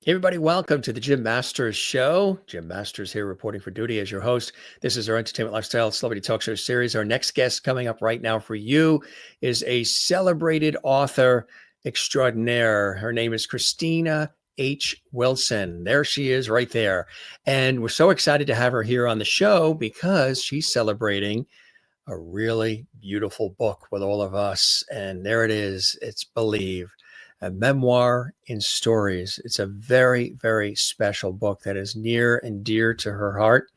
Hey everybody, welcome to the Jim Masters Show. Jim Masters here reporting for duty as your host. This is our entertainment lifestyle celebrity talk show series. Our next guest coming up right now for you is a celebrated author extraordinaire. Her name is Christina H. Wilson. There she is right there. And we're so excited to have her here on the show because she's celebrating a really beautiful book with all of us. And there it is. It's Believe, a memoir in stories. It's a very, very special book that is near and dear to her heart.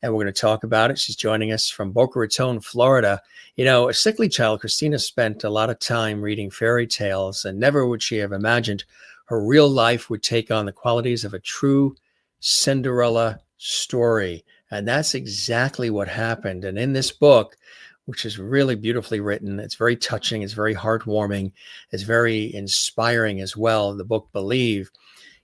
And we're going to talk about it. She's joining us from Boca Raton, Florida. You know, a sickly child, Christina spent a lot of time reading fairy tales, and never would she have imagined her real life would take on the qualities of a true Cinderella story. And that's exactly what happened. And in this book, which is really beautifully written, it's very touching, it's very heartwarming, it's very inspiring as well. The book Believe,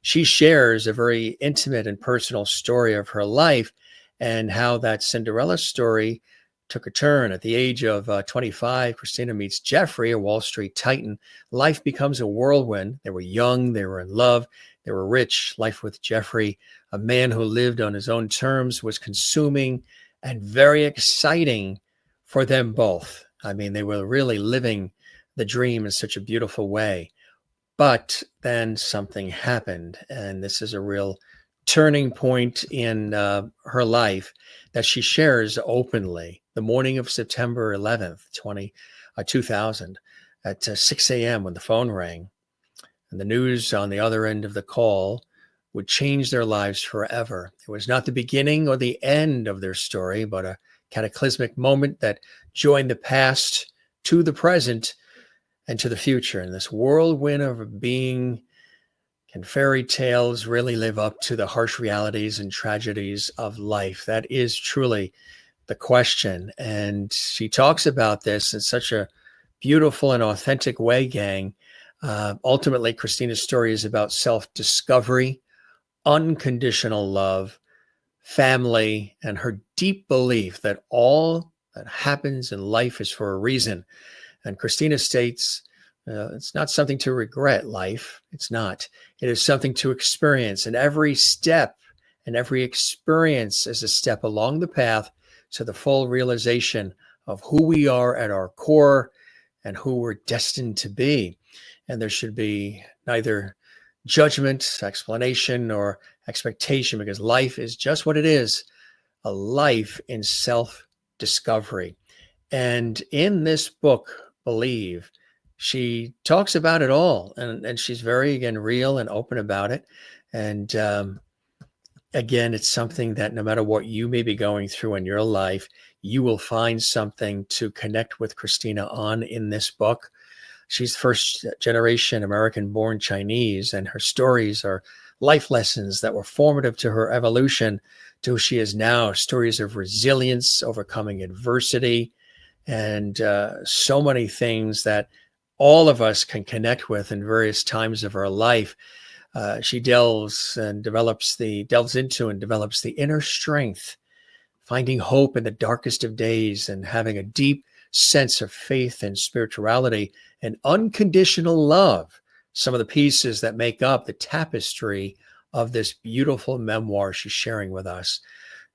she shares a very intimate and personal story of her life and how that Cinderella story took a turn. At the age of 25, Christina meets Jeffrey, a Wall Street titan. Life becomes a whirlwind. They were young, they were in love, they were rich. Life with Jeffrey, a man who lived on his own terms, was consuming and very exciting for them both. I mean, they were really living the dream in such a beautiful way. But then something happened, and this is a real turning point in her life that she shares openly. The morning of September 11th, 2000, at 6 a.m. when the phone rang, and the news on the other end of the call would change their lives forever. It was not the beginning or the end of their story, but a cataclysmic moment that joined the past to the present and to the future. And this whirlwind of being, can fairy tales really live up to the harsh realities and tragedies of life? That is truly the question. And she talks about this in such a beautiful and authentic way, gang. Ultimately, Christina's story is about self-discovery, unconditional love, family, and her deep belief that all that happens in life is for a reason. And Christina states, it's not something to regret, life. It's not. It is something to experience. And every step and every experience is a step along the path to the full realization of who we are at our core and who we're destined to be. And there should be neither judgment, explanation, or expectation, because life is just what it is, a life in self-discovery. And in this book, Believe, she talks about it all, and she's very, again, real and open about it. And again, it's something that no matter what you may be going through in your life, you will find something to connect with Christina on in this book. She's first generation American-born Chinese, and her stories are life lessons that were formative to her evolution to who she is now. Stories of resilience, overcoming adversity, and so many things that all of us can connect with in various times of our life. She delves into and develops the inner strength, finding hope in the darkest of days and having a deep sense of faith and spirituality and unconditional love, some of the pieces that make up the tapestry of this beautiful memoir she's sharing with us.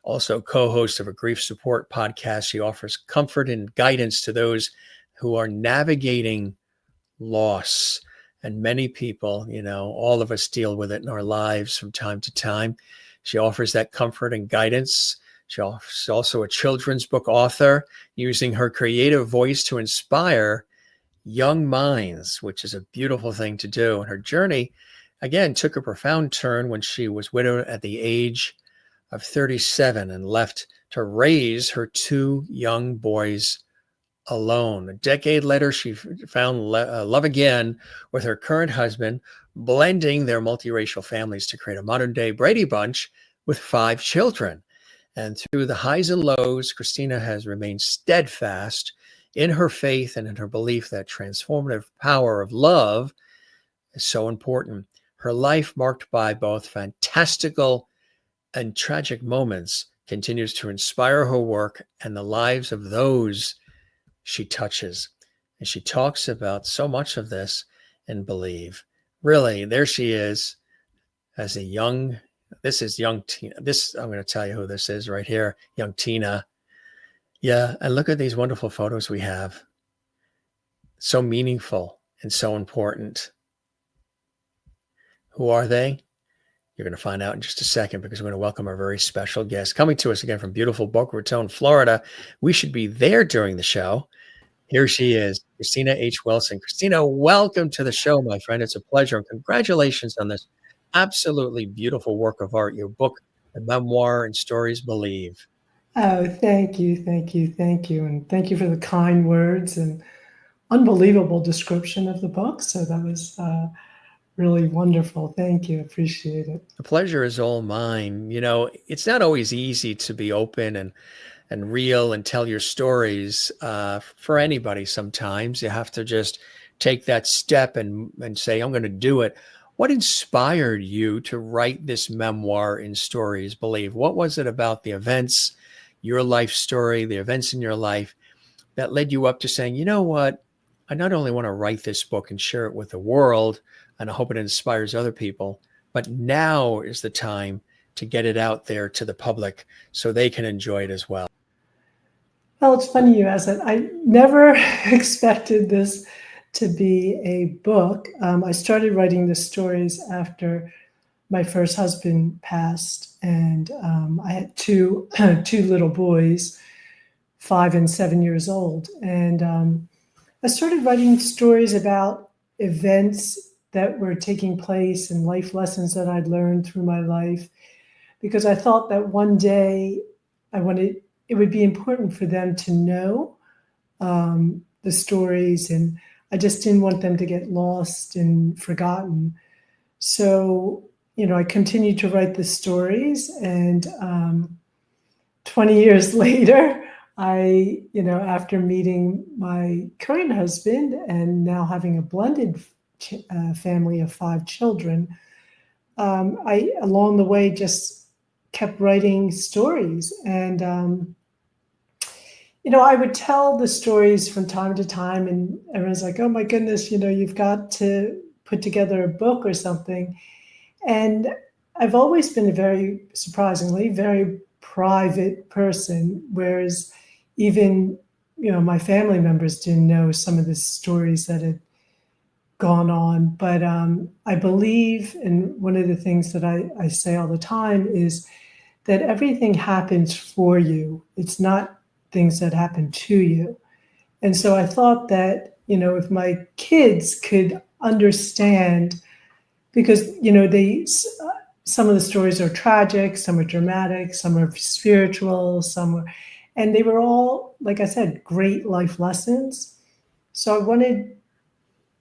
Also co-host of a grief support podcast, she offers comfort and guidance to those who are navigating loss. And many people, all of us deal with it in our lives from time to time. She offers that comfort and guidance. She's also a children's book author, using her creative voice to inspire young minds, which is a beautiful thing to do. And her journey, again, took a profound turn when she was widowed at the age of 37 and left to raise her two young boys alone. A decade later, she found love again with her current husband, blending their multiracial families to create a modern-day Brady Bunch with 5 children. And through the highs and lows, Christina has remained steadfast in her faith and in her belief that transformative power of love is so important. Her life, marked by both fantastical and tragic moments, continues to inspire her work and the lives of those she touches. And she talks about so much of this in Believe. Really, there she is, as a young, this is young Tina. I'm going to tell you who this is right here, young Tina. Yeah, and look at these wonderful photos we have. So meaningful and so important. Who are they? You're going to find out in just a second, because we're going to welcome our very special guest coming to us again from beautiful Boca Raton, Florida. We should be there during the show. Here she is, Christina H. Wilson. Christina, welcome to the show, my friend. It's a pleasure, and congratulations on this absolutely beautiful work of art, your book, The Memoir and Stories Believe. Oh, thank you, thank you, thank you. And thank you for the kind words and unbelievable description of the book. So that was really wonderful. Thank you. Appreciate it. The pleasure is all mine. You know, it's not always easy to be open and real and tell your stories for anybody. Sometimes you have to just take that step and say, I'm going to do it. What inspired you to write this memoir in Stories Believe? What was it about the events, your life story, the events in your life that led you up to saying, you know what? I not only want to write this book and share it with the world, and I hope it inspires other people, but now is the time to get it out there to the public so they can enjoy it as well. Well, it's funny you asked that. I never expected this to be a book. I started writing the stories after my first husband passed, and I had two little boys, 5 and 7 years old, and I started writing stories about events that were taking place and life lessons that I'd learned through my life, because I thought that one day it would be important for them to know the stories, and I just didn't want them to get lost and forgotten. So, I continued to write the stories, and 20 years later, after meeting my current husband and now having a blended family of 5 children, I, along the way, just kept writing stories. And, I would tell the stories from time to time, and everyone's like, oh my goodness, you've got to put together a book or something. And I've always been surprisingly, very private person, whereas even, my family members didn't know some of the stories that had gone on. But I believe, and one of the things that I say all the time is that everything happens for you. It's not things that happen to you. And so I thought that, if my kids could understand, because, some of the stories are tragic, some are dramatic, some are spiritual, and they were all, like I said, great life lessons. So I wanted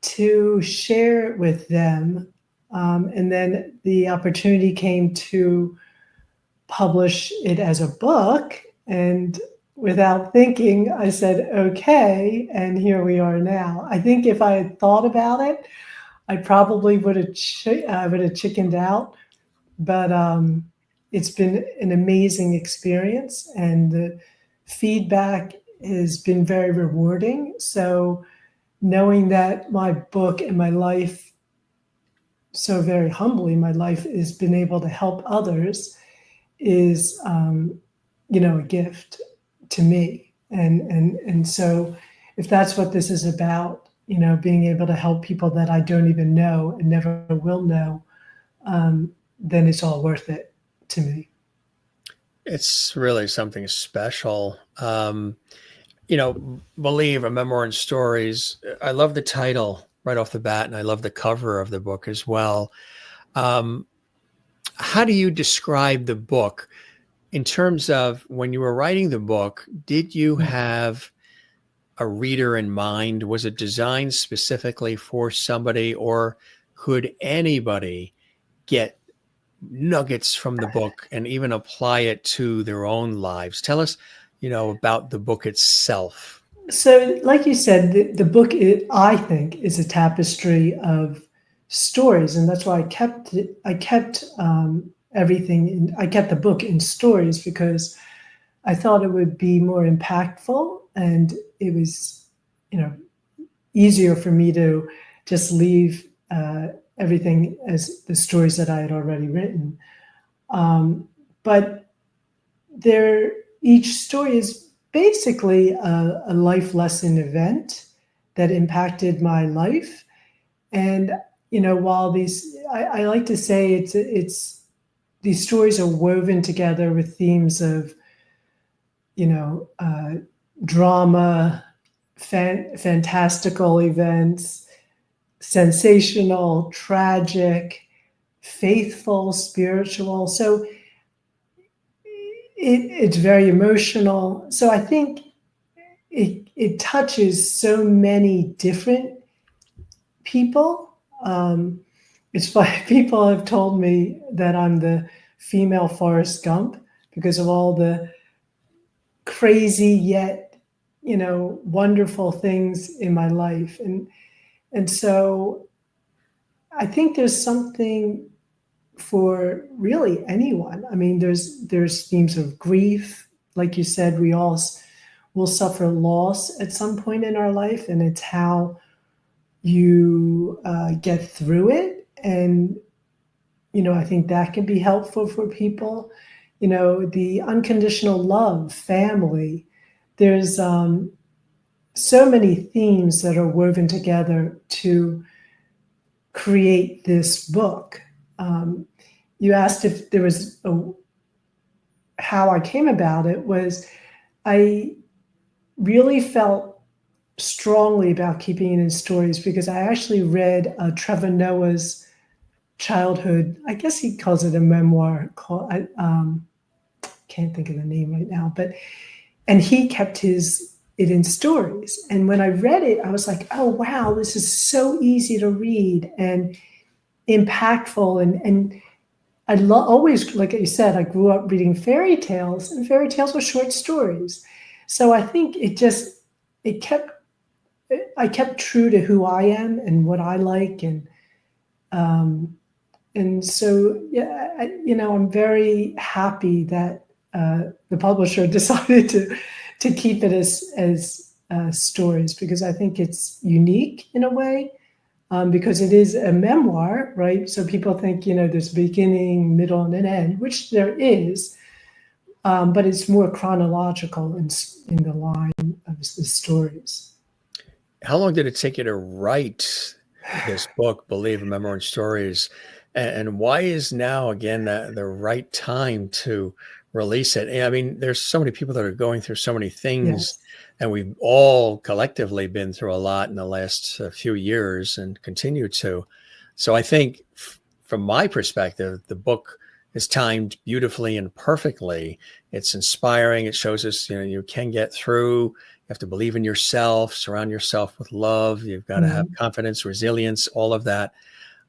to share it with them. And then the opportunity came to publish it as a book. And without thinking, I said, okay, and here we are now. I think if I had thought about it, I probably would have chickened out. But it's been an amazing experience, and the feedback has been very rewarding. So knowing that my book and my life, so very humbly, my life has been able to help others is, a gift to me. And so if that's what this is about, being able to help people that I don't even know and never will know, then it's all worth it to me. It's really something special. Believe, a memoir and stories. I love the title right off the bat, and I love the cover of the book as well. How do you describe the book in terms of when you were writing the book? Did you have a reader in mind? Was it designed specifically for somebody, or could anybody get nuggets from the book and even apply it to their own lives? Tell us, about the book itself. So, like you said, the book, I think, is a tapestry of stories, and that's why I kept everything. I kept the book in stories because I thought it would be more impactful, and it was, easier for me to just leave everything as the stories that I had already written. But each story is basically a life lesson event that impacted my life. And, while I like to say it's these stories are woven together with themes of, drama, fantastical events, sensational, tragic, faithful, spiritual. So it's very emotional. So I think it touches so many different people. It's funny, people have told me that I'm the female Forrest Gump because of all the crazy yet, wonderful things in my life. And so I think there's something for really anyone. I mean, there's themes of grief. Like you said, we all will suffer loss at some point in our life, and it's how you get through it. And, I think that can be helpful for people. The unconditional love, family. There's so many themes that are woven together to create this book. You asked if there was how I came about it. Was I really felt strongly about keeping it in stories because I actually read Trevor Noah's childhood. I guess he calls it a memoir. Can't think of the name right now, and he kept it in stories. And when I read it, I was like, oh wow, this is so easy to read and impactful. And I always, like you said, I grew up reading fairy tales, and fairy tales were short stories. So I think I kept true to who I am and what I like. And so, yeah, I'm very happy that the publisher decided to keep it as stories, because I think it's unique in a way, because it is a memoir, right? So people think, there's beginning, middle, and an end, which there is, but it's more chronological in the line of the stories. How long did it take you to write this book, Believe, Memoir, and Stories? And why is now, again, the right time to release it? I mean, there's so many people that are going through so many things, Yes. and we've all collectively been through a lot in the last few years and continue to. So I think from my perspective, the book is timed beautifully and perfectly. It's inspiring. It shows us, you can get through. You have to believe in yourself, surround yourself with love. You've got to have confidence, resilience, all of that.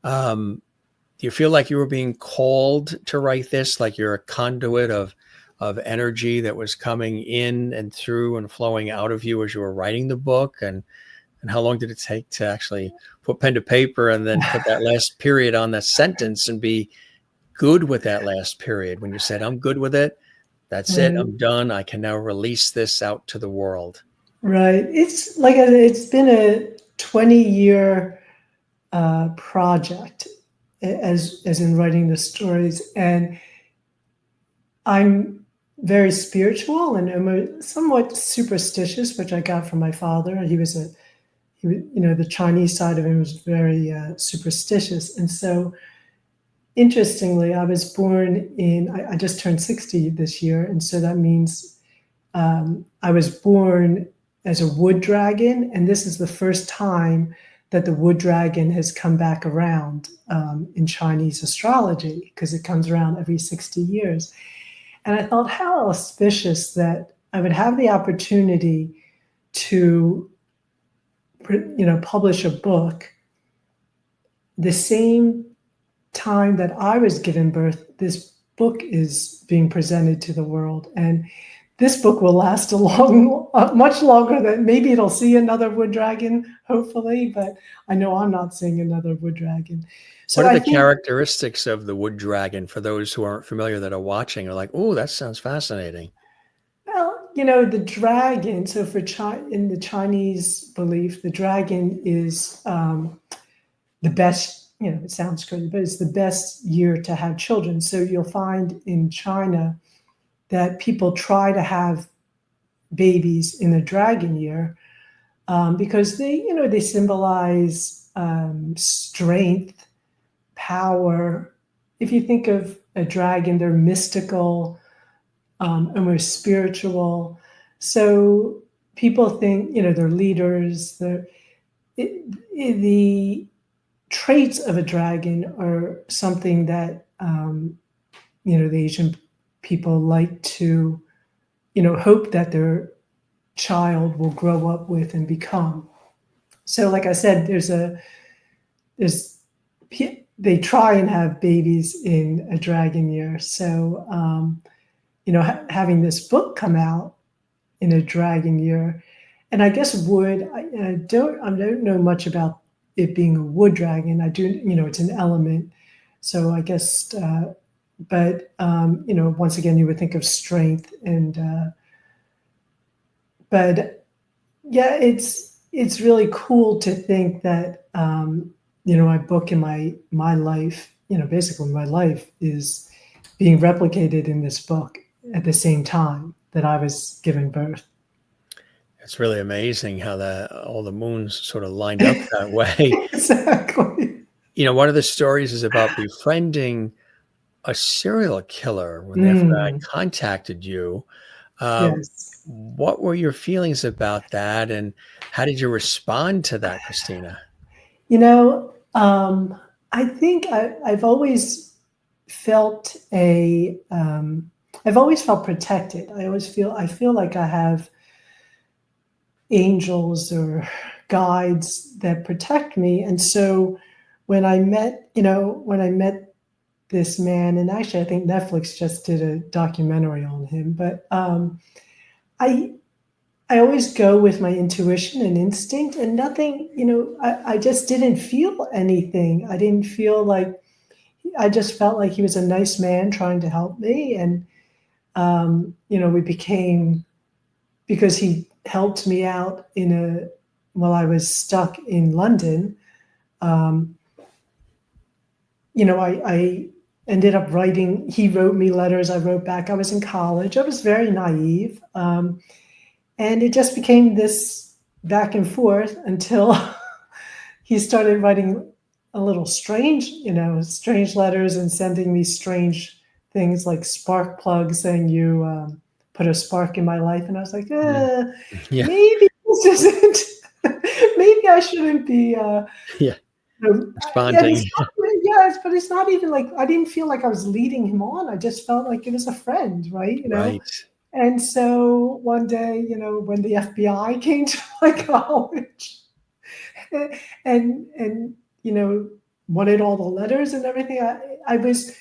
Do you feel like you were being called to write this, like you're a conduit of energy that was coming in and through and flowing out of you as you were writing the book? And how long did it take to actually put pen to paper and then put that last period on that sentence and be good with that last period when you said, I'm good with it? That's it. I'm done. I can now release this out to the world. Right. It's like it's been a 20-year project, as in writing the stories, and I'm very spiritual and I'm somewhat superstitious, which I got from my father. He was the Chinese side of him was very superstitious, and so interestingly, I was born I just turned 60 this year, and so that means I was born as a wood dragon, and this is the first time that the wood dragon has come back around in Chinese astrology, because it comes around every 60 years. And I thought, how auspicious that I would have the opportunity to, publish a book the same time that I was given birth. This book is being presented to the world, and this book will last much longer than maybe it'll see another wood dragon, hopefully, but I know I'm not seeing another wood dragon. So what are the characteristics of the wood dragon for those who aren't familiar that are watching are like, oh, that sounds fascinating? Well, the dragon, so in the Chinese belief, the dragon is the best it sounds crazy, but it's the best year to have children. So you'll find in China that people try to have babies in the dragon year, because they symbolize strength, power. If you think of a dragon, they're mystical, and we're spiritual. So people think, they're leaders. The traits of a dragon are something that, the Asian people like to, hope that their child will grow up with and become. So, like I said, they try and have babies in a dragon year. So, having this book come out in a dragon year, and I guess wood. I don't know much about it being a wood dragon. I do, it's an element. So I guess, but once again, you would think of strength and. But yeah, it's really cool to think that my book and my life, basically my life is being replicated in this book at the same time that I was giving birth. It's really amazing how all the moons sort of lined up that way. Exactly. One of the stories is about befriending a serial killer when the FBI contacted you. Yes. What were your feelings about that, and how did you respond to that, Christina? I think I've always felt I've always felt protected. I feel like I have angels or guides that protect me. And so when I met this man, and actually I think Netflix just did a documentary on him, but I always go with my intuition and instinct, and nothing, I just didn't feel anything. I just felt like he was a nice man trying to help me. And, we became, because he helped me out while I was stuck in London. I ended up writing, he wrote me letters, I wrote back. I was in college. I was very naive. And it just became this back and forth until he started writing a little strange letters and sending me strange things like spark plugs saying you put a spark in my life. And I was like, Yeah. maybe this isn't, maybe I shouldn't be responding. Yes, but it's not even like, I didn't feel like I was leading him on. I just felt like it was a friend, right? Right. And so one day, when the FBI came to my college and wanted all the letters and everything, I was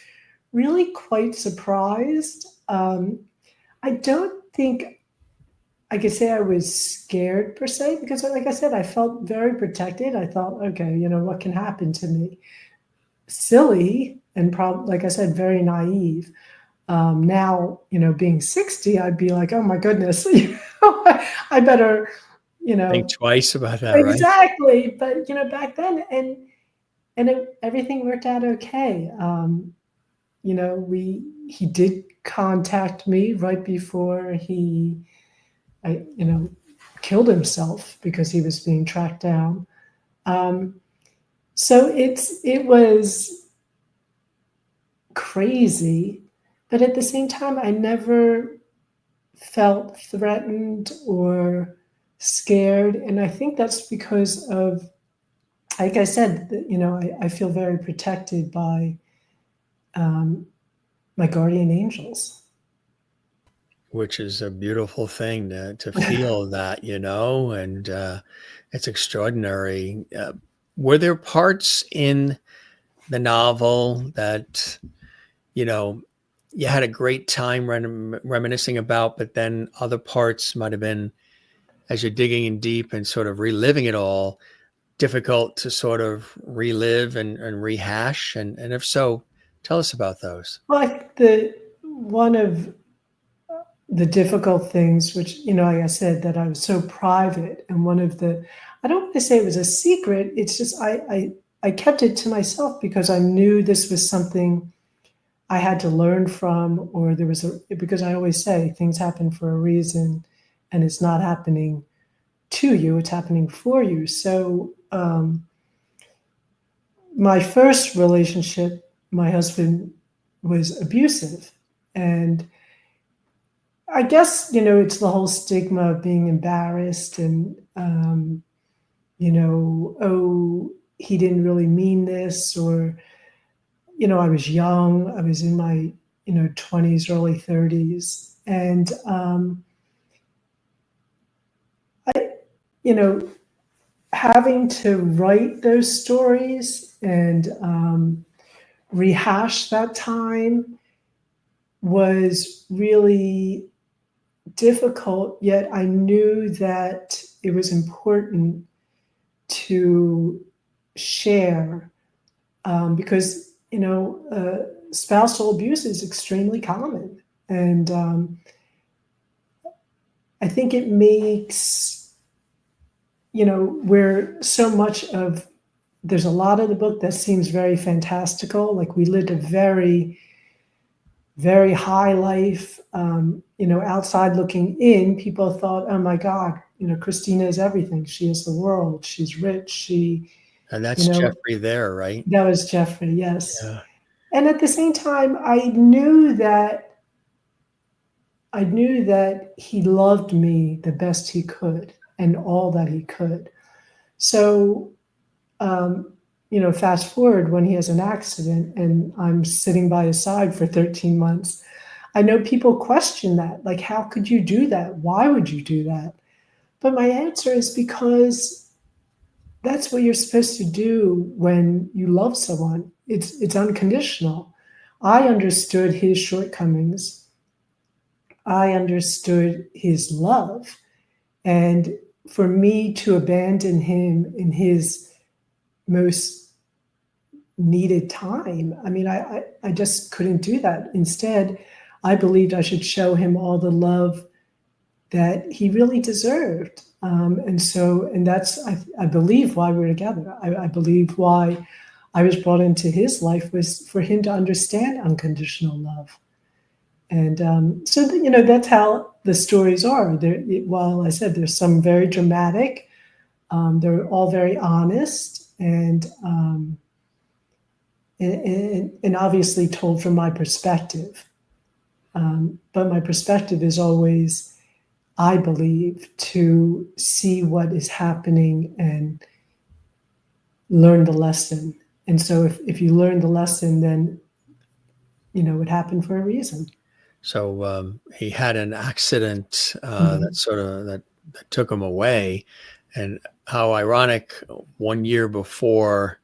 really quite surprised. I don't think I could say I was scared per se, because like I said, I felt very protected. I thought, okay, what can happen to me? Silly and probably, like I said, very naive. Now, being 60, I'd be like, oh my goodness, I better, think twice about that, right? exactly. But, back then, everything worked out okay. He did contact me right before he killed himself because he was being tracked down. So it was crazy, but at the same time, I never felt threatened or scared. And I think that's because of, like I said, I feel very protected by my guardian angels. Which is a beautiful thing to feel that, and it's extraordinary. Were there parts in the novel that, you had a great time reminiscing about, but then other parts might have been, as you're digging in deep and sort of reliving it all, difficult to sort of relive and rehash? And if so, tell us about those. Well, one of the difficult things, which, like I said, that I was so private, and I don't want to say it was a secret. It's just, I kept it to myself because I knew this was something I had to learn from, or there was because I always say things happen for a reason, and it's not happening to you, it's happening for you. So my first relationship, my husband was abusive. And I guess, it's the whole stigma of being embarrassed and, oh, he didn't really mean this, or, I was young, I was in my, 20s, early 30s. And, you know, having to write those stories and rehash that time was really difficult, yet I knew that it was important to share because, spousal abuse is extremely common. And I think it makes, where so much of, there's a lot of the book that seems very fantastical. Like we lived a very, very high life, outside looking in, people thought, oh my God, Christina is everything. She is the world. She's rich. And that's Jeffrey there, right? That was Jeffrey, yes. Yeah. And at the same time, I knew that he loved me the best he could and all that he could. So, fast forward when he has an accident and I'm sitting by his side for 13 months. I know people question that, like, how could you do that? Why would you do that? But my answer is because that's what you're supposed to do when you love someone. It's unconditional. I understood his shortcomings. I understood his love. And for me to abandon him in his most needed time, I mean, I just couldn't do that. Instead, I believed I should show him all the love that he really deserved. And that's, I believe, why we're together. I believe why I was brought into his life was for him to understand unconditional love. And that's how the stories are. While I said there's some very dramatic, they're all very honest and obviously told from my perspective. But my perspective is always, I believe, to see what is happening and learn the lesson. And so if you learn the lesson, then, it happened for a reason. So he had an accident that took him away. And how ironic, 1 year before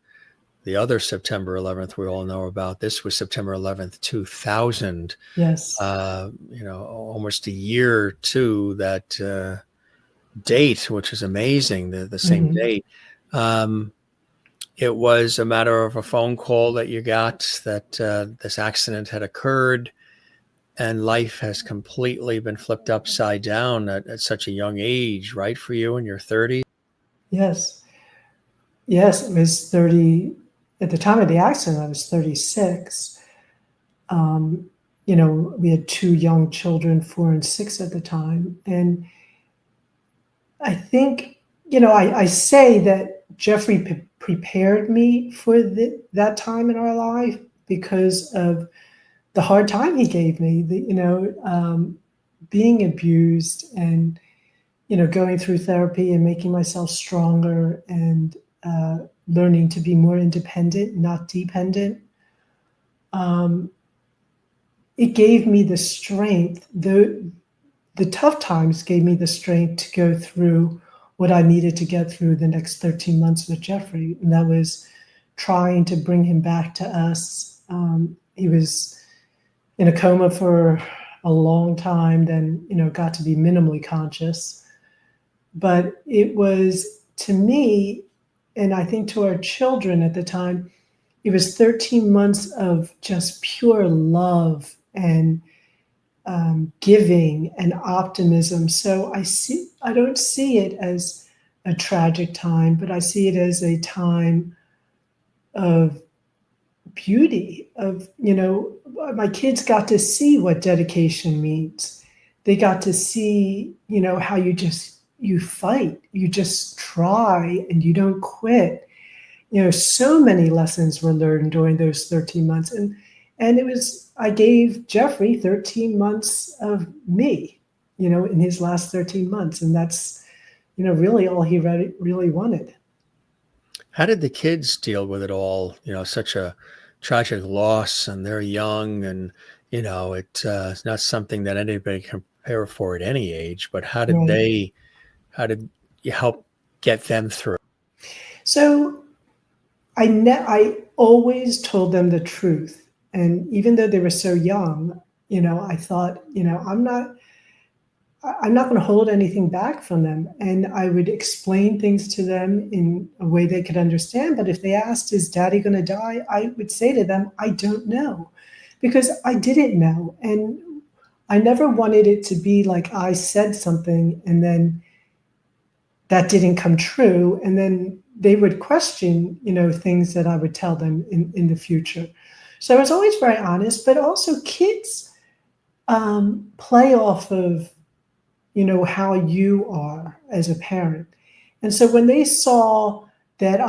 the other September 11th we all know about, this was September 11th, 2000. Yes. Almost a year to that date, which is amazing, the same date. It was a matter of a phone call that you got that this accident had occurred and life has completely been flipped upside down at such a young age, right? For you in your 30s? Yes. Yes, it was 30. At the time of the accident, I was 36. We had 2 young children, 4 and 6 at the time. And I think, I say that Jeffrey prepared me for that time in our life because of the hard time he gave me, being abused and, going through therapy and making myself stronger and learning to be more independent, not dependent. It gave me the strength. The tough times gave me the strength to go through what I needed to get through the next 13 months with Jeffrey. And that was trying to bring him back to us. He was in a coma for a long time, then, got to be minimally conscious. But it was, to me, and I think to our children at the time, it was 13 months of just pure love and giving and optimism. So I don't see it as a tragic time, but I see it as a time of beauty of, my kids got to see what dedication means. They got to see, how you fight, you just try and you don't quit. So many lessons were learned during those 13 months. And I gave Jeffrey 13 months of me, in his last 13 months. And that's, really all he really wanted. How did the kids deal with it all? Such a tragic loss, and they're young, and it's not something that anybody can prepare for at any age. But how did Right. how did you help get them through? So I always told them the truth. And even though they were so young, I thought, I'm not going to hold anything back from them. And I would explain things to them in a way they could understand. But if they asked, is daddy going to die? I would say to them, I don't know, because I didn't know. And I never wanted it to be like I said something and then that didn't come true. And then they would question, things that I would tell them in the future. So I was always very honest, but also kids play off of how you are as a parent. And so when they saw that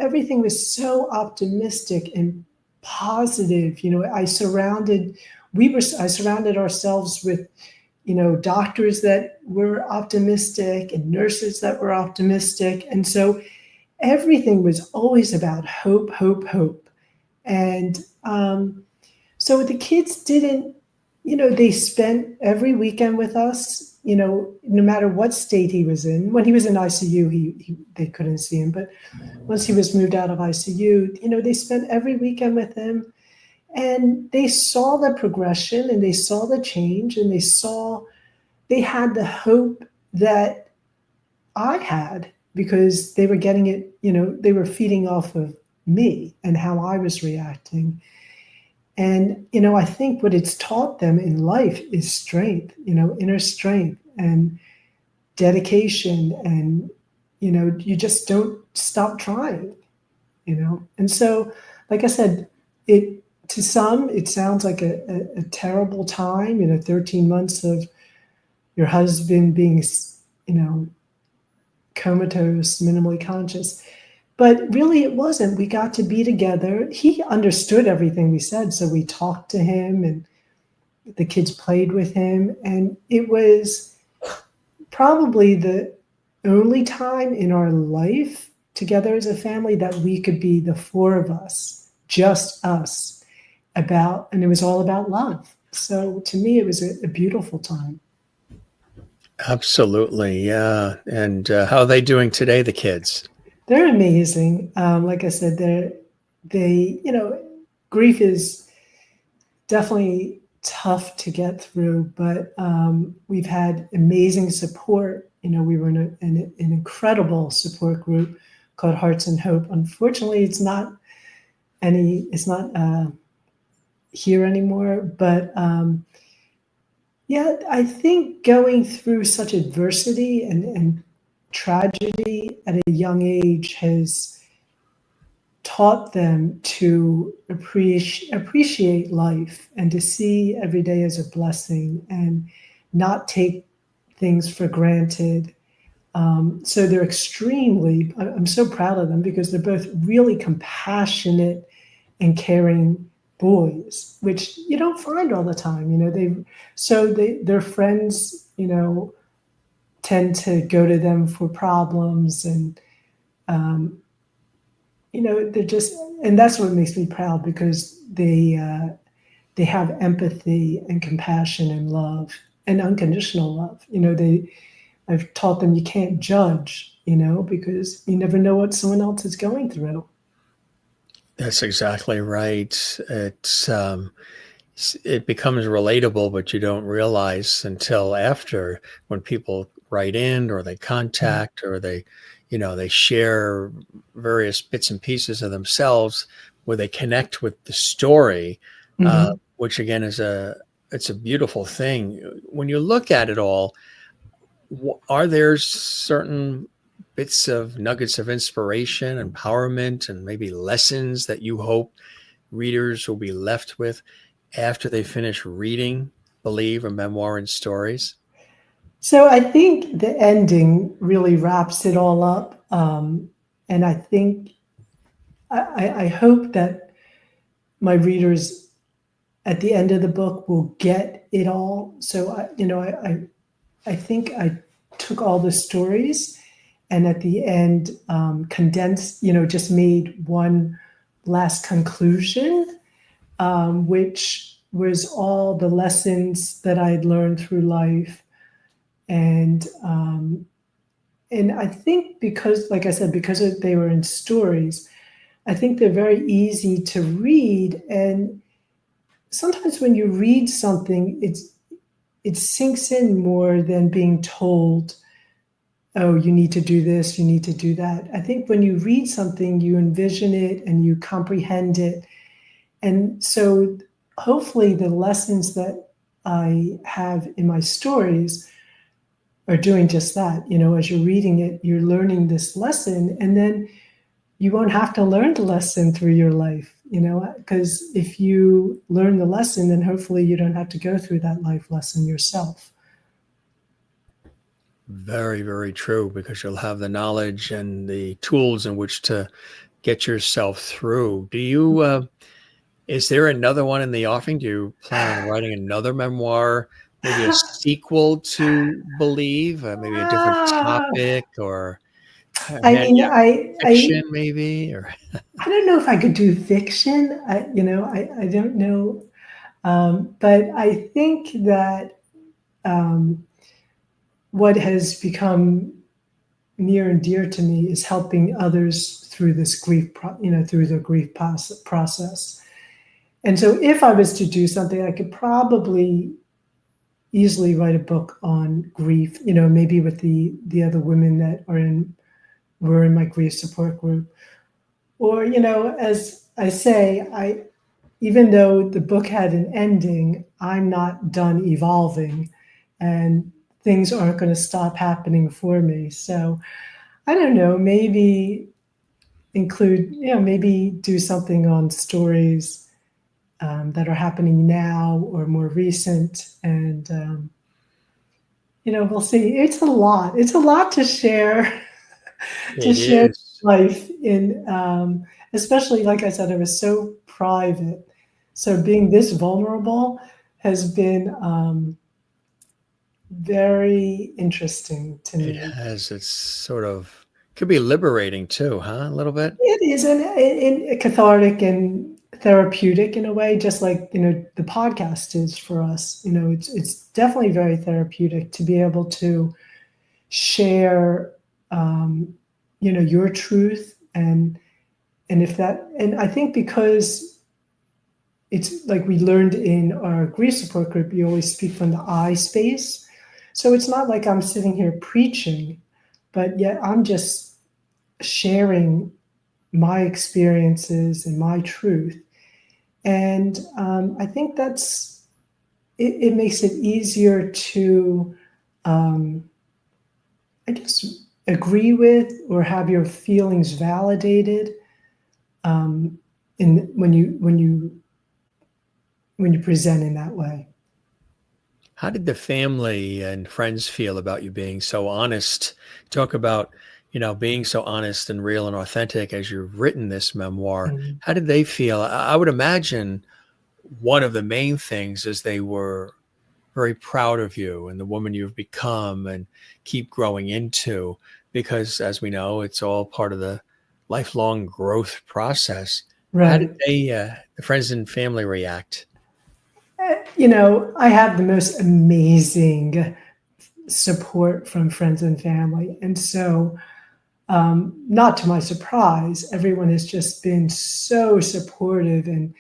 everything was so optimistic and positive, I surrounded ourselves with, doctors that were optimistic and nurses that were optimistic. And so everything was always about hope, hope, hope. And so the kids didn't, they spent every weekend with us, no matter what state he was in. When he was in ICU, they couldn't see him. But once he was moved out of ICU, they spent every weekend with him. And they saw the progression and they saw the change and they had the hope that I had, because they were getting it, they were feeding off of me and how I was reacting. And, I think what it's taught them in life is strength, inner strength and dedication. And, you just don't stop trying, And so, like I said, to some, it sounds like a terrible time, 13 months of your husband being, comatose, minimally conscious. But really, it wasn't. We got to be together. He understood everything we said. So we talked to him and the kids played with him. And it was probably the only time in our life together as a family that we could be the four of us, just us, and it was all about love. So to me, it was a beautiful time. Absolutely, yeah. And how are they doing today, the kids? They're amazing. Like I said, grief is definitely tough to get through, but we've had amazing support. We were in an incredible support group called Hearts and Hope. Unfortunately, it's not here anymore, but yeah, I think going through such adversity and tragedy at a young age has taught them to appreciate life and to see every day as a blessing and not take things for granted. So they're I'm so proud of them, because they're both really compassionate and caring boys, which you don't find all the time. Their friends, tend to go to them for problems, and they're just, and that's what makes me proud, because they have empathy and compassion and love and unconditional love. I've taught them you can't judge, because you never know what someone else is going through. That's exactly right. It becomes relatable, but you don't realize until after, when people write in or they contact or they share various bits and pieces of themselves where they connect with the story, which again it's a beautiful thing. When you look at it all, are there certain bits of nuggets of inspiration, empowerment, and maybe lessons that you hope readers will be left with after they finish reading Believe, a memoir and stories? So I think the ending really wraps it all up. And I think I hope that my readers at the end of the book will get it all. So I think I took all the stories and at the end condensed, just made one last conclusion, which was all the lessons that I had learned through life. And I think because, like I said, because they were in stories, I think they're very easy to read. And sometimes when you read something, it sinks in more than being told, oh, you need to do this, you need to do that. I think when you read something, you envision it and you comprehend it. And so hopefully the lessons that I have in my stories are doing just that. As you're reading it, you're learning this lesson, and then you won't have to learn the lesson through your life, because if you learn the lesson, then hopefully you don't have to go through that life lesson yourself. Very, very true, because you'll have the knowledge and the tools in which to get yourself through. Is there another one in the offing? Do you plan on writing another memoir, maybe a sequel to Believe, maybe a different Ah, topic, or I mean, fiction, maybe? Or I don't know if I could do fiction. I don't know. But I think that um, what has become near and dear to me is helping others through this grief, through the grief process. And so if I was to do something, I could probably easily write a book on grief, maybe with the other women that were in my grief support group. Or, as I say, even though the book had an ending, I'm not done evolving and things aren't going to stop happening for me. So I don't know, maybe maybe do something on stories that are happening now or more recent. And, we'll see. It's a lot. It's a lot to share, to it share is. life in, especially, like I said, it was so private. So being this vulnerable has been very interesting to It me. has. It's sort of could be liberating too, huh? A little bit. It is in cathartic and therapeutic in a way, just like the podcast is for us. It's definitely very therapeutic to be able to share, um, your truth and if that and I think because it's like we learned in our grief support group, you always speak from the I space. So it's not like I'm sitting here preaching, but yet I'm just sharing my experiences and my truth. And I think it makes it easier to, um, I guess, agree with or have your feelings validated um, in when you present in that way. How did the family and friends feel about you being so honest? Talk about, being so honest and real and authentic as you've written this memoir. Mm. How did they feel? I would imagine one of the main things is they were very proud of you and the woman you've become and keep growing into, because as we know, it's all part of the lifelong growth process. How did Right. the friends and family react? I have the most amazing support from friends and family. And so, not to my surprise, everyone has just been so supportive and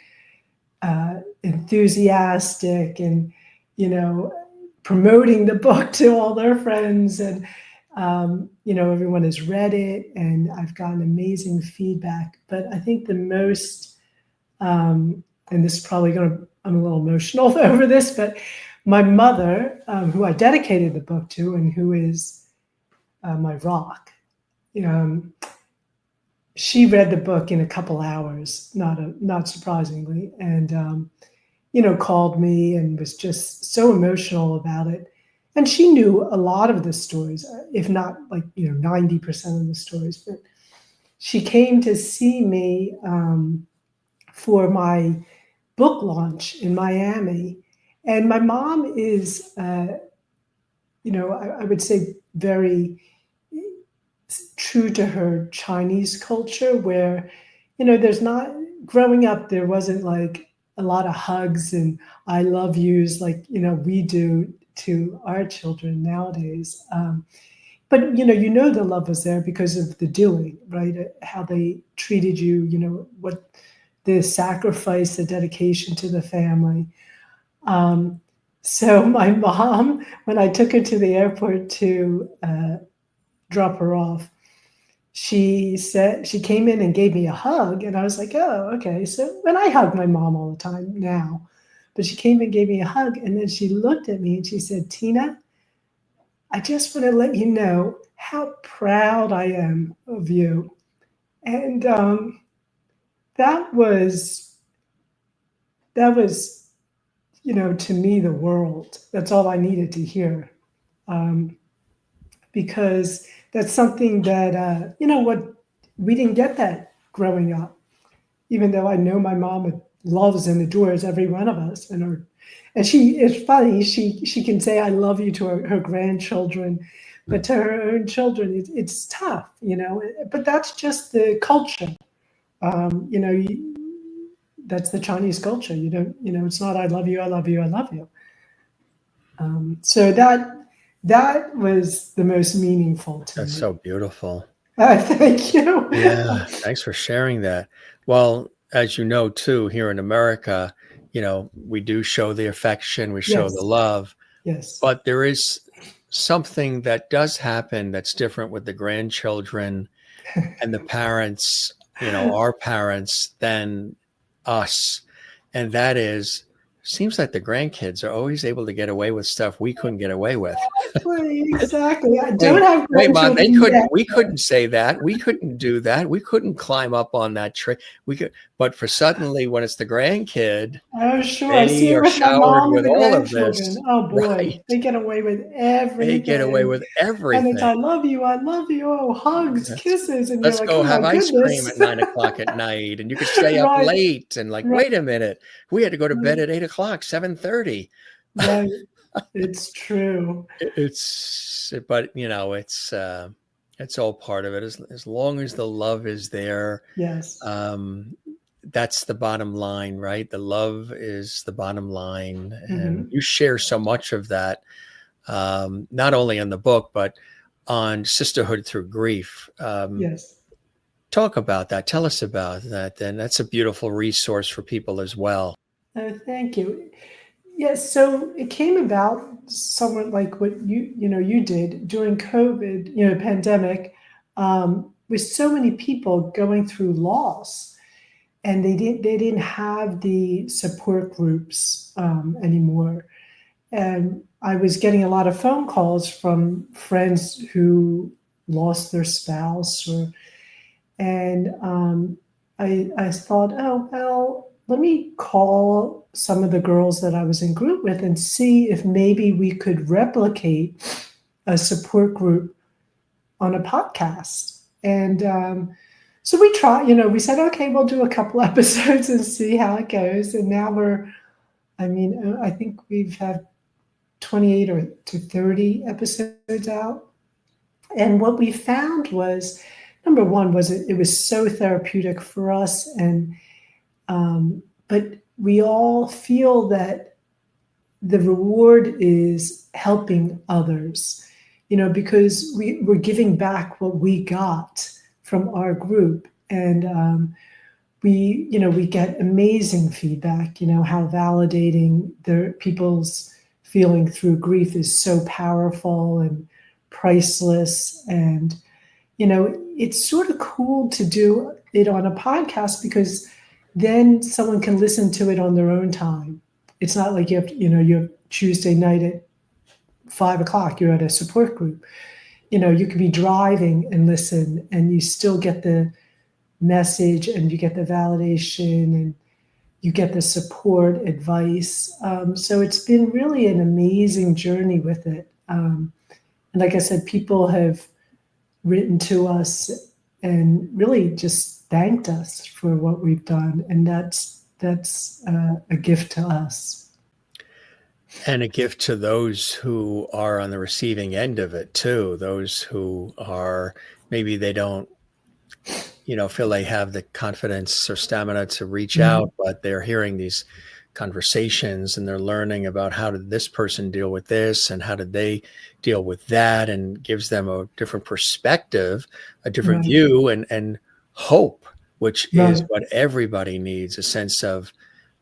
enthusiastic and, you know, promoting the book to all their friends. And, everyone has read it and I've gotten amazing feedback. But I think the most, and this is probably I'm a little emotional over this, but my mother, who I dedicated the book to and who is my rock, she read the book in a couple hours, not surprisingly, and called me and was just so emotional about it. And she knew a lot of the stories, if not 90% of the stories. But she came to see me for my book launch in Miami. And my mom is, I would say, very true to her Chinese culture, where, there's not, growing up, there wasn't like a lot of hugs and I love yous like, we do to our children nowadays. But, the love was there because of the doing, right? How they treated you, what the sacrifice, the dedication to the family. So my mom, when I took her to the airport to drop her off, she said, she came in and gave me a hug, and I was like, oh, okay. So, and I hug my mom all the time now, but she came and gave me a hug, and then she looked at me and she said, Tina, I just want to let you know how proud I am of you. And that was, to me, the world. That's all I needed to hear. Because that's something that, we didn't get that growing up, even though I know my mom loves and adores every one of us. And she is funny. She can say, I love you to her grandchildren, but to her own children, it's tough, but that's just the culture. That's the Chinese culture. You don't, it's not, I love you, I love you, I love you. So that was the most meaningful to me. That's so beautiful. Thank you. Yeah, thanks for sharing that. Well, as you know, too, here in America, we do show the affection, we show the love. Yes. But there is something that does happen that's different with the grandchildren and the parents, our parents, than us. And that is, seems like the grandkids are always able to get away with stuff we couldn't get away with. Exactly. I don't have grandchildren. Wait, Mom, they couldn't. We couldn't say that. We couldn't do that. We couldn't climb up on that tree. We could, but for suddenly, when it's the grandkid, oh sure, they I see it are with my showered mom with and the all of grandchildren. this. Oh boy, Right. they get away with everything. They get away with everything. And it's I love you, oh hugs, kisses, and you're Let's like, go oh have my ice cream goodness. at 9 o'clock at night, and you could stay up Right. late and wait a minute, we had to go to bed at 8 o'clock, 7:30. Right. It's true. But it's all part of it. As long as the love is there. Yes. That's the bottom line, right? The love is the bottom line. And Mm-hmm. you share so much of that, not only in the book, but on Sisterhood Through Grief. Yes. Talk about that. Tell us about that. And that's a beautiful resource for people as well. Oh, thank you. Yes, so it came about somewhat like what you did during COVID, pandemic, with so many people going through loss, and they didn't have the support groups anymore. And I was getting a lot of phone calls from friends who lost their spouse, and I thought, oh well, let me call some of the girls that I was in group with and see if maybe we could replicate a support group on a podcast. And so we tried, we said, okay, we'll do a couple episodes and see how it goes. And now I think we've had 28 or to 30 episodes out. And what we found was, number one, was it was so therapeutic for us. And but we all feel that the reward is helping others, because we're giving back what we got from our group. And we get amazing feedback, how validating the people's feeling through grief is so powerful and priceless. And, it's sort of cool to do it on a podcast because then someone can listen to it on their own time. It's not like you have Tuesday night at 5 o'clock, you're at a support group. you could be driving and listen, and you still get the message, and you get the validation, and you get the support, advice. So it's been really an amazing journey with it. And like I said, people have written to us and really just thanked us for what we've done, and that's a gift to us. And a gift to those who are on the receiving end of it too. Those who are, maybe they don't, feel they have the confidence or stamina to reach out, but they're hearing these conversations and they're learning about how did this person deal with this and how did they deal with that, and gives them a different perspective, a different Right. view, and hope, which is Right. what everybody needs, a sense of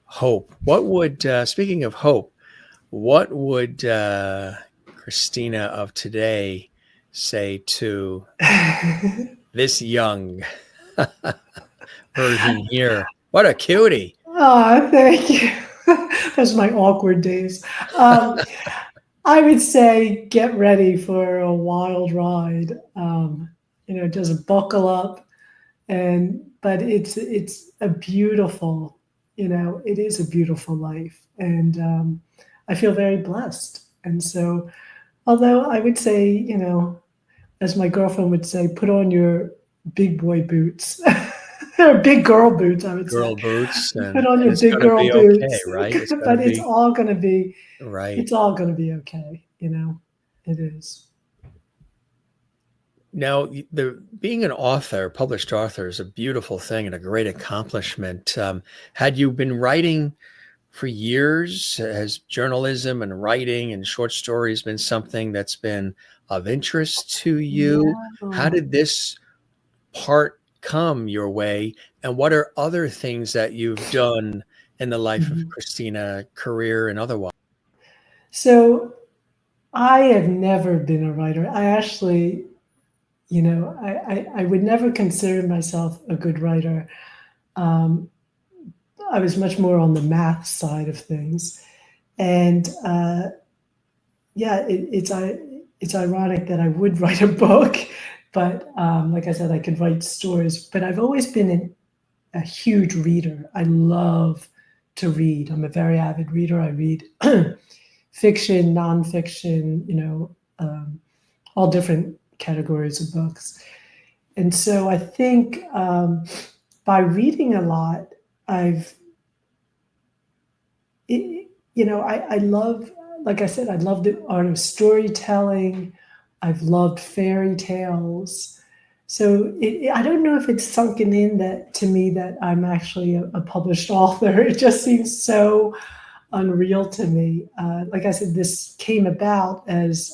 hope. What would, speaking of hope, what would Christina of today say to this young version here? What a cutie. Oh, thank you. Those are my awkward days. I would say get ready for a wild ride. Just buckle up, but it's a beautiful, it is a beautiful life, and I feel very blessed. And so, although I would say, as my girlfriend would say, put on your big boy boots. Or big girl boots, I would say. Girl boots, Put and on your it's big going to girl be okay, boots. right? It's going to But it's be all gonna be right. it's all gonna be okay, It is. Now, the being an author, published author, is a beautiful thing and a great accomplishment. Had you been writing for years? Has journalism and writing and short stories been something that's been of interest to you? How Yeah. did this part come your way? And what are other things that you've done in the life of Mhm. Christina, career and otherwise? So, I have never been a writer. I actually, I would never consider myself a good writer. Um, I was much more on the math side of things. And, yeah, it's ironic that I would write a book, but, like I said, I could write stories, but I've always been a huge reader. I love to read. I'm a very avid reader. I read fiction, nonfiction, all different categories of books. And so I think by reading a lot, I've, I love, like I said, I love the art of storytelling. I've loved fairy tales. So I don't know if it's sunken in that to me that I'm actually a published author. It just seems so unreal to me. Like I said, this came about as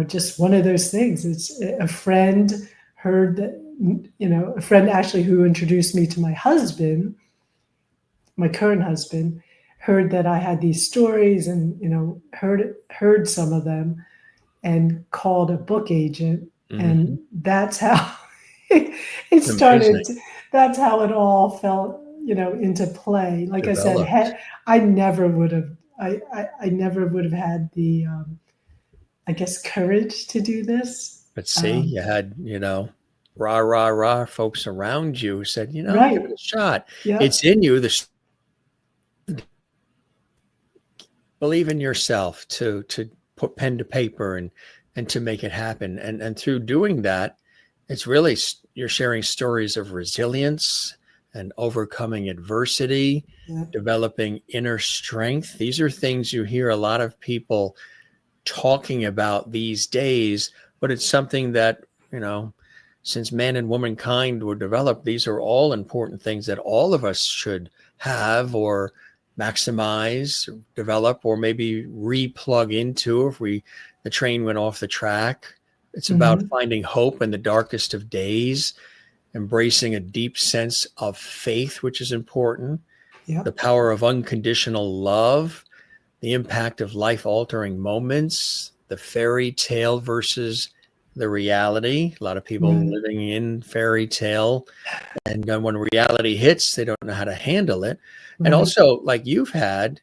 just one of those things. It's a friend heard that, a friend actually who introduced me to my husband, my current husband, heard that I had these stories and, heard some of them and called a book agent. And Mhm. that's how it Amazing. started. That's how it all fell, into play. Like I said, Developed. I never would have, I never would have had the, I guess, courage to do this. But see, you had, rah, rah, rah folks around you who said, give it Right. a shot. Yeah. It's in you. Believe in yourself to put pen to paper and to make it happen. And through doing that, it's really, you're sharing stories of resilience and overcoming adversity, Yeah. developing inner strength. These are things you hear a lot of people talking about these days, but it's something that, since man and womankind were developed, these are all important things that all of us should have or maximize, develop, or maybe re-plug into if the train went off the track. It's about Mhm. finding hope in the darkest of days, embracing a deep sense of faith, which is important, the Yep. power of unconditional love, the impact of life-altering moments, the fairy tale versus the reality. A lot of people Right. living in fairy tale, and then when reality hits, they don't know how to handle it. And Right. also, like you've had,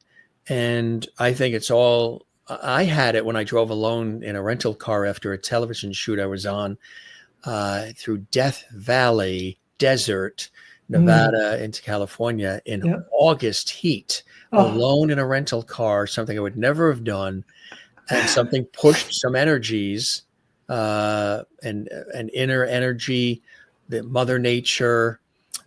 and I think it's all I had it when I drove alone in a rental car after a television shoot I was on through Death Valley Desert, Mm. Nevada into California in Yep. August heat, Oh, alone in a rental car, something I would never have done, and something pushed some energies, and inner energy, the Mother Nature,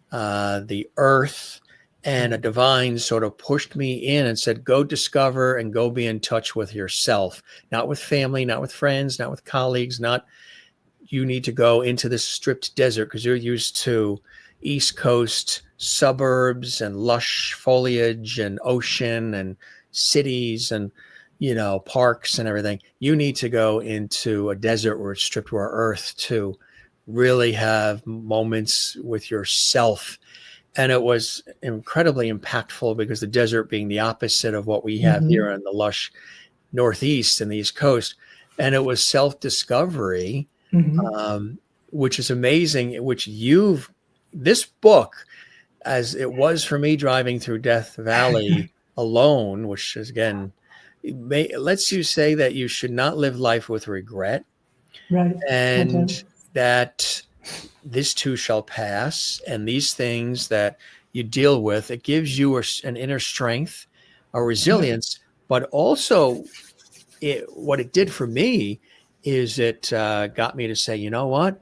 the earth, and a divine sort of pushed me in and said, go discover and go be in touch with yourself, not with family, not with friends, not with colleagues, not you need to go into this stripped desert because you're used to East Coast suburbs and lush foliage and ocean and cities and parks and everything. You need to go into a desert where it's stripped to our earth to really have moments with yourself. And it was incredibly impactful because the desert being the opposite of what we have here hmm. in the lush Northeast and the East Coast. And it was self-discovery, Hmm. um, which is amazing, this book, as it was for me driving through Death Valley alone, which is, again, lets you say that you should not live life with regret, Right. I and do. that this too shall pass, and these things that you deal with, it gives you an inner strength, a Yep. resilience, but also what it did for me is it got me to say, you know what?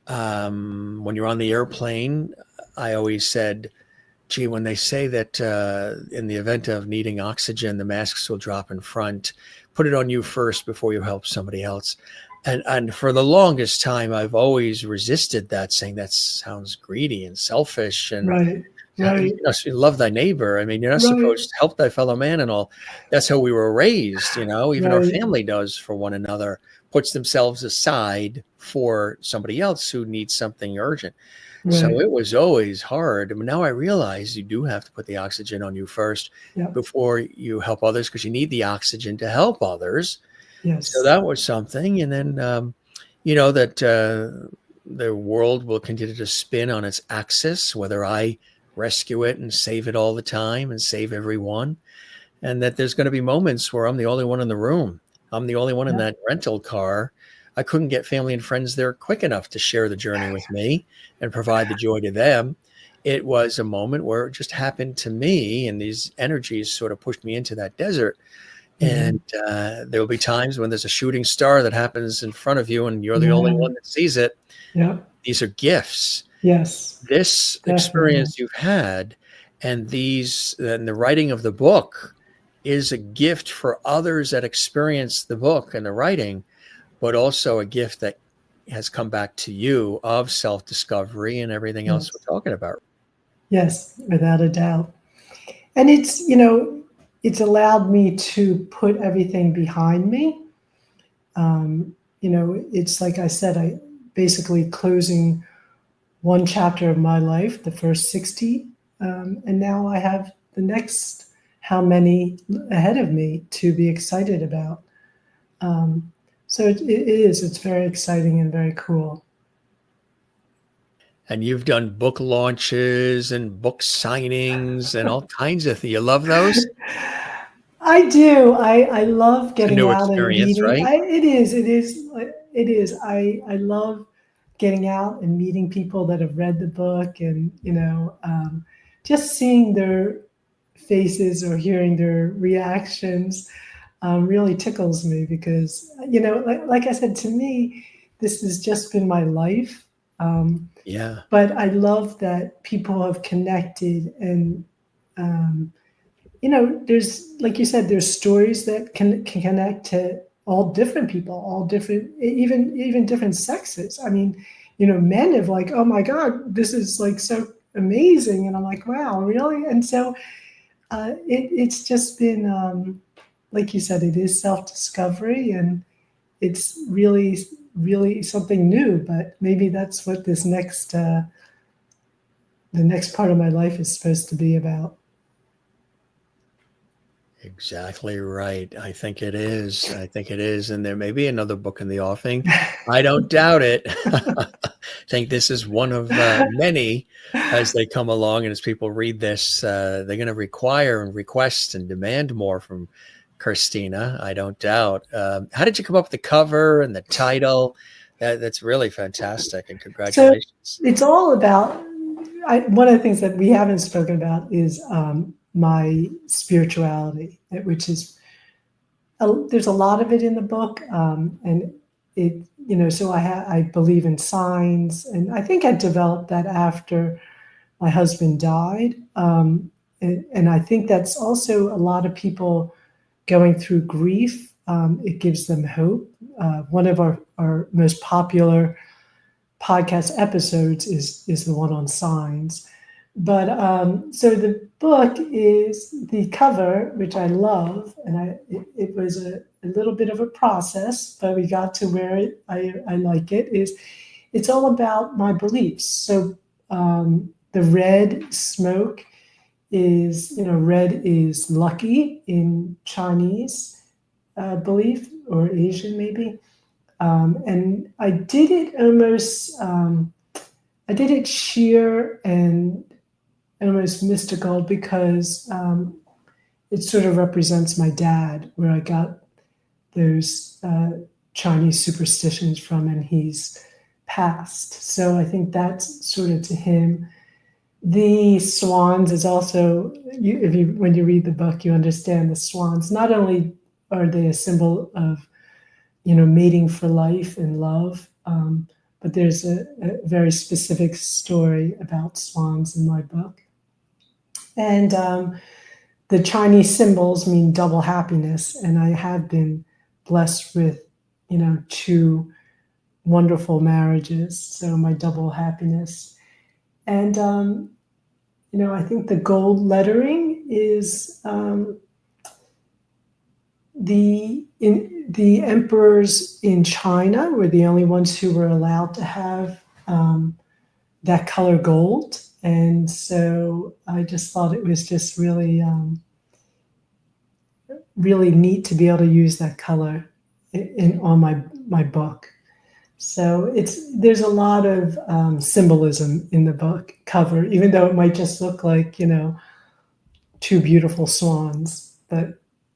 When you're on the airplane, I always said, gee, when they say that in the event of needing oxygen, the masks will drop in front, put it on you first before you help somebody else. And for the longest time, I've always resisted that, saying that sounds greedy and selfish. And Right. Right. love thy neighbor. I mean, you're not Right. supposed to help thy fellow man and all. That's how we were raised, even our Right. family does for one another, puts themselves aside for somebody else who needs something urgent. So Right. it was always hard. I mean, now I realize you do have to put the oxygen on you first Yep. before you help others, because you need the oxygen to help others. So Yes. that was something. And then, that the world will continue to spin on its axis, whether I rescue it and save it all the time and save everyone. And that there's going to be moments where I'm the only one in the room. I'm the only one in Yep. that rental car. I couldn't get family and friends there quick enough to share the journey with me and provide the joy to them. It was a moment where it just happened to me, and these energies sort of pushed me into that desert. Hmm. And there will be times when there's a shooting star that happens in front of you and you're the only Yeah. one that sees it. Yep. These are gifts. Yes. This Definitely. experience you've had, and the writing of the book is a gift for others that experience the book and the writing, but also a gift that has come back to you of self-discovery and everything else Yes. we're talking about. Yes. Without a doubt. And it's allowed me to put everything behind me. It's like I said, I basically closing one chapter of my life, the first 60, and now I have the next how many ahead of me to be excited about. So it is, it's very exciting and very cool. And you've done book launches and book signings and all kinds of things. You love those? I do. I love It's a getting new out and experience, meeting. right? It is. I love getting out and meeting people that have read the book, and just seeing their faces or hearing their reactions really tickles me because like I said, to me, this has just been my life. Yeah. But I love that people have connected and um, there's, like you said, there's stories that can connect to all different people, all different, even different sexes. I mean, men have like, oh my God, this is like so amazing. And I'm like, wow, really? And so it's just been, like you said, it is self-discovery, and it's really, really something new, but maybe that's what the next part of my life is supposed to be about. Exactly right. I think it is. I think it is. And there may be another book in the offing. I don't doubt it. I think this is one of many as they come along. And as people read this, they're going to require and request and demand more from Christina, I don't doubt. How did you come up with the cover and the title? That's really fantastic, and So congratulations. it's all about, one of the things that we haven't spoken about is my spirituality, which is, there's a lot of it in the book. And it, so I believe in signs, and I think I developed that after my husband died. And I think that's also a lot of people going through grief. It gives them hope. One of our most popular podcast episodes is the one on signs. But so the book is the cover, which I love, and it was a little bit of a process, but we got to where I like it. It's all about my beliefs. So the red smoke is, red is lucky in Chinese belief, or Asian maybe. And I did it almost, I did it sheer and almost mystical because it sort of represents my dad, where I got those Chinese superstitions from, and he's passed. So I think that's sort of to him. The swans is also, when you read the book, you understand the swans. Not only are they a symbol of, mating for life and love, but there's a very specific story about swans in my book. And the Chinese symbols mean double happiness, and I have been blessed with, 2 wonderful marriages, so my double happiness. And I think the gold lettering is the emperors in China were the only ones who were allowed to have that color gold. And so I just thought it was just really, really neat to be able to use that color on my book. So there's a lot of symbolism in the book cover, even though it might just look like, 2 beautiful swans. But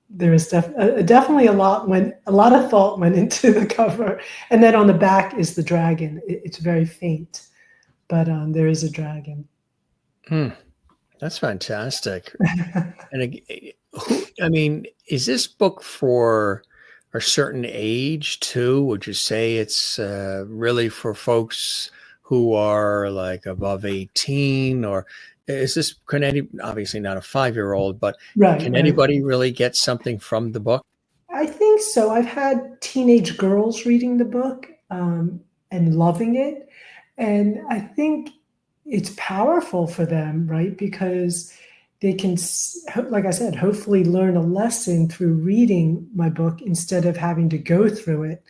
there is definitely a lot of thought went into the cover. And then on the back is the dragon. It's very faint, but there is a dragon. That's fantastic. And I mean, is this book for a certain age too? Would you say it's really for folks who are like above 18, or is this, obviously not a 5-year-old, but Right. can anybody really get something from the book? I think so. I've had teenage girls reading the book and loving it. And I think it's powerful for them, right? Because they can, like I said, hopefully learn a lesson through reading my book instead of having to go through it.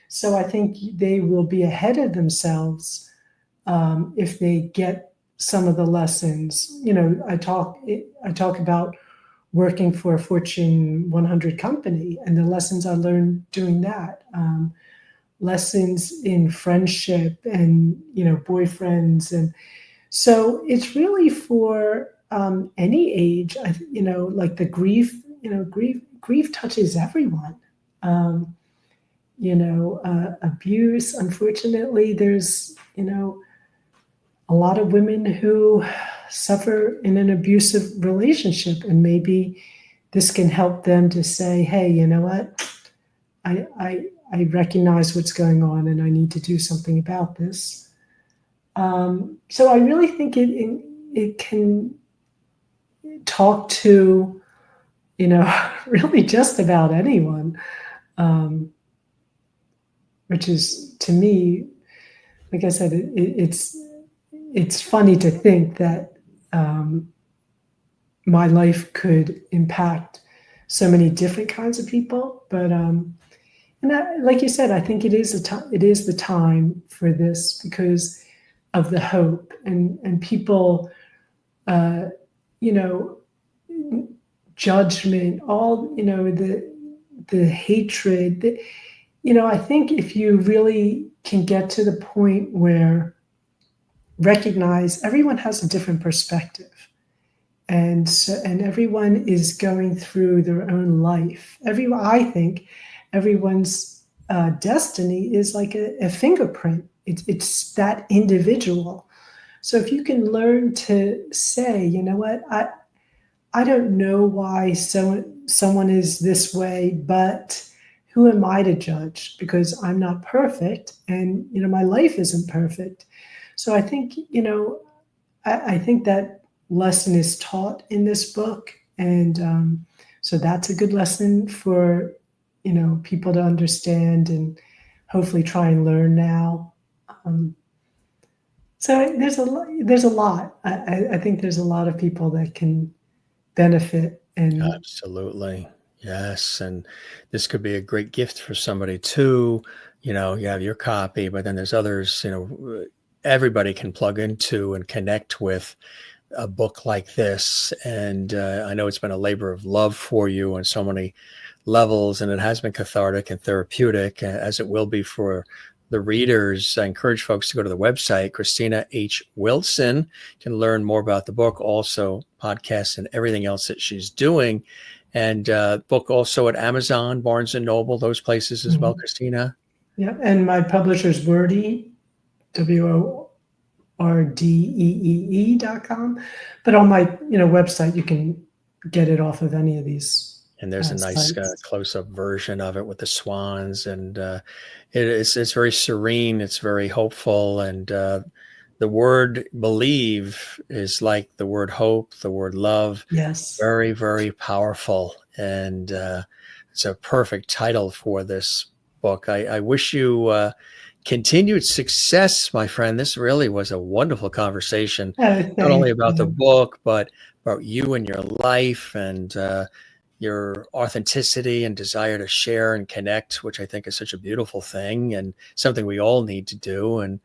So I think they will be ahead of themselves if they get some of the lessons. I talk about working for a Fortune 100 company and the lessons I learned doing that. Lessons in friendship and, boyfriends. And so it's really for any age, like the grief, grief touches everyone. Abuse, unfortunately, there's, a lot of women who suffer in an abusive relationship, and maybe this can help them to say, hey, you know what? I recognize what's going on and I need to do something about this. So I really think it can talk to, really just about anyone, which is, to me, like I said, it's funny to think that my life could impact so many different kinds of people. But like you said, I think it is the time for this because of the hope and people, judgment, all, the hatred. I think if you really can get to the point where recognize everyone has a different perspective, and everyone is going through their own life. I think everyone's destiny is like a fingerprint. It's that individual. So if you can learn to say, you know what, I don't know why someone is this way, but who am I to judge? Because I'm not perfect, and my life isn't perfect. So I think I think that lesson is taught in this book, and so that's a good lesson for people to understand and hopefully try and learn now. So there's a lot. There's a lot. I think there's a lot of people that can benefit. And Absolutely. Yes. And this could be a great gift for somebody too. You have your copy, but then there's others, everybody can plug into and connect with a book like this. And I know it's been a labor of love for you on so many levels, and it has been cathartic and therapeutic, as it will be for the readers. I encourage folks to go to the website, Christina H. Wilson. You can learn more about the book, also podcasts and everything else that she's doing. And book also at Amazon, Barnes & Noble, those places as well, Christina. Yeah, and my publisher's Wordy, WORDEE.com. But on my website, you can get it off of any of these. And there's a nice close-up version of it with the swans, and it's very serene. It's very hopeful, and the word believe is like the word hope, the word love. Yes, very, very powerful, and it's a perfect title for this book. I wish you continued success, my friend. This really was a wonderful conversation, not only about the book, but about you and your life, and your authenticity and desire to share and connect, which I think is such a beautiful thing and something we all need to do. And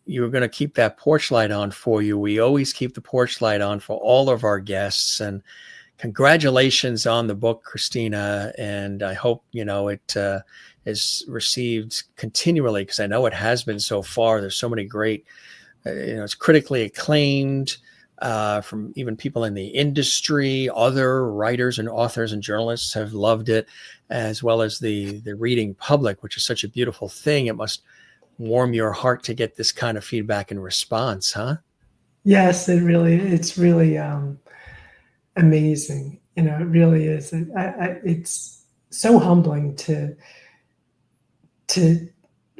you're going to keep that porch light on for you. We always keep the porch light on for all of our guests. And congratulations on the book, Christina. And I hope, it is received continually, because I know it has been so far. There's so many great, it's critically acclaimed, from even people in the industry. Other writers and authors and journalists have loved it, as well as the reading public, which is such a beautiful thing. It must warm your heart to get this kind of feedback and response, huh? Yes, it's really amazing. It really is. It's so humbling to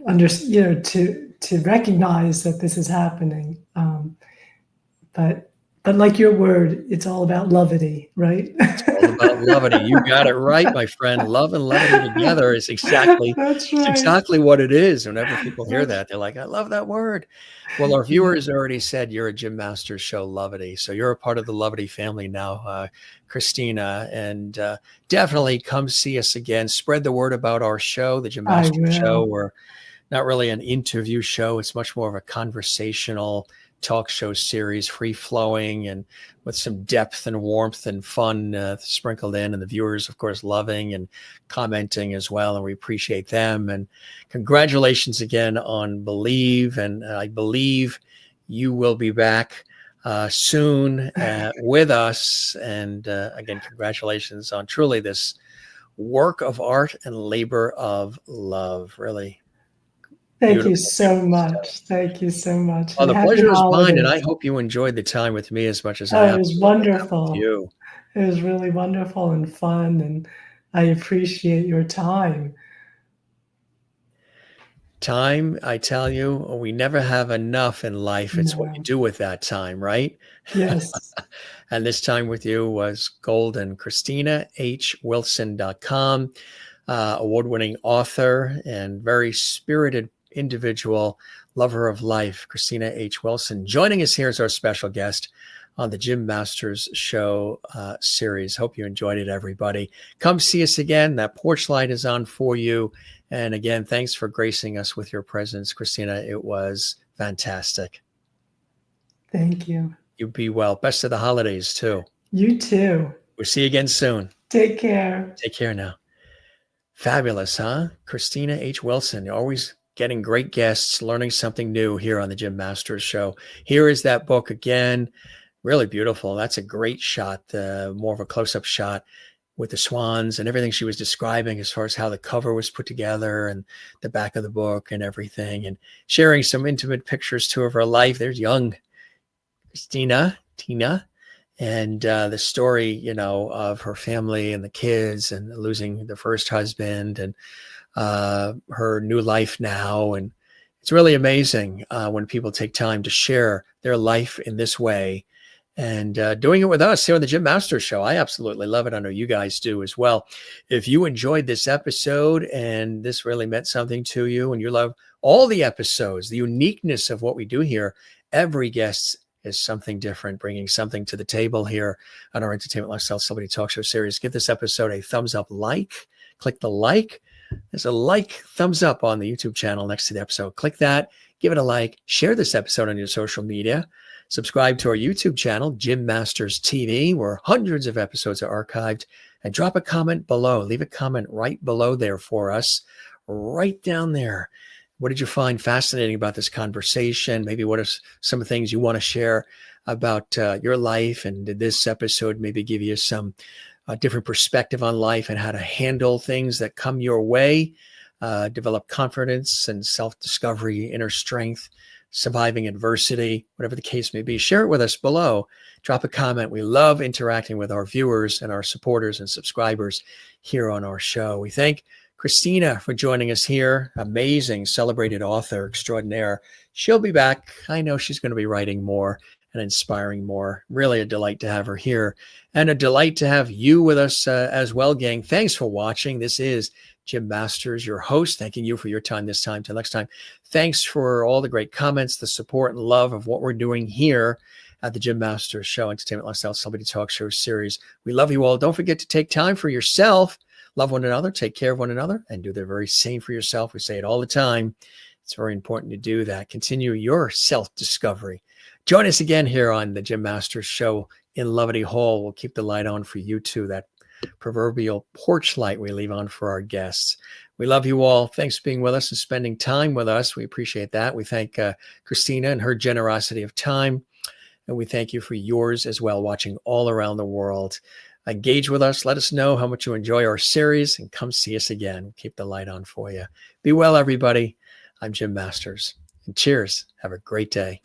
understand, to recognize that this is happening. But like your word, it's all about levity, right? It's all about levity. You got it right, my friend. Love and levity together is exactly That's right. exactly what it is. Whenever people hear that, they're like, I love that word. Well, our viewers already said you're a Jim Masters show levity. So you're a part of the levity family now, Christina. And definitely come see us again. Spread the word about our show, the Jim Masters show. We're not really an interview show. It's much more of a conversational talk show series, free flowing and with some depth and warmth and fun sprinkled in, and the viewers, of course, loving and commenting as well. And we appreciate them. And congratulations again on Believe. And I believe you will be back soon with us. And again, congratulations on truly this work of art and labor of love. Really. Thank you so much. Thank you so much. Well, the pleasure is mine, and I hope you enjoyed the time with me as much as I have. It was wonderful. With you. It was really wonderful and fun, and I appreciate your time. Time, I tell you, we never have enough in life. It's what you do with that time, right? Yes. And this time with you was golden. ChristinaHWilson.com, award-winning author and very spirited individual, lover of life, Christina H. Wilson, joining us here as our special guest on the Jim Masters Show series. Hope you enjoyed it, everybody. Come see us again. That porch light is on for you. And again, thanks for gracing us with your presence, Christina. It was fantastic. Thank you. You be well. Best of the holidays, too. You too. We'll see you again soon. Take care. Take care now. Fabulous, huh? Christina H. Wilson. You're always getting great guests, learning something new here on the Jim Masters Show. Here is that book again, Really beautiful. That's a great shot, more of a close-up shot with the swans and everything she was describing as far as how the cover was put together and the back of the book and everything, and sharing some intimate pictures too of her life. There's young Tina, and the story, of her family and the kids and losing the first husband and her new life now. And it's really amazing when people take time to share their life in this way and doing it with us here on the Jim Masters Show. I absolutely love it. I know you guys do as well. If you enjoyed this episode and this really meant something to you and you love all the episodes, the uniqueness of what we do here, every guest is something different, bringing something to the table here on our Entertainment Lifestyle Celebrity Talk Show series. Give this episode a thumbs up like. Click the like. There's a like thumbs up on the YouTube channel next to the episode. Click that. Give it a like. Share this episode on your social media. Subscribe to our YouTube channel, Jim Masters TV, where hundreds of episodes are archived. And drop a comment below. Leave a comment right below there for us, right down there. What did you find fascinating about this conversation? Maybe what are some things you want to share about your life? And did this episode maybe give you some different perspective on life and how to handle things that come your way? Develop confidence and self-discovery, inner strength, surviving adversity, whatever the case may be. Share it with us below. Drop a comment. We love interacting with our viewers and our supporters and subscribers here on our show. We thank Christina for joining us here. Amazing, celebrated author extraordinaire. She'll be back. I know she's going to be writing more and inspiring more. Really a delight to have her here, and a delight to have you with us as well, gang. Thanks for watching. This is Jim Masters, your host. Thanking you for your time this time. Till next time. Thanks for all the great comments, the support and love of what we're doing here at the Jim Masters Show, Entertainment Lifestyle Celebrity Talk Show series. We love you all. Don't forget to take time for yourself. Love one another, take care of one another, and do the very same for yourself. We say it all the time. It's very important to do that. Continue your self-discovery. Join us again here on the Jim Masters Show in Lovely Hall. We'll keep the light on for you too, that proverbial porch light we leave on for our guests. We love you all. Thanks for being with us and spending time with us. We appreciate that. We thank Christina and her generosity of time. And we thank you for yours as well, watching all around the world. Engage with us. Let us know how much you enjoy our series and come see us again. We'll keep the light on for you. Be well, everybody. I'm Jim Masters. And cheers. Have a great day.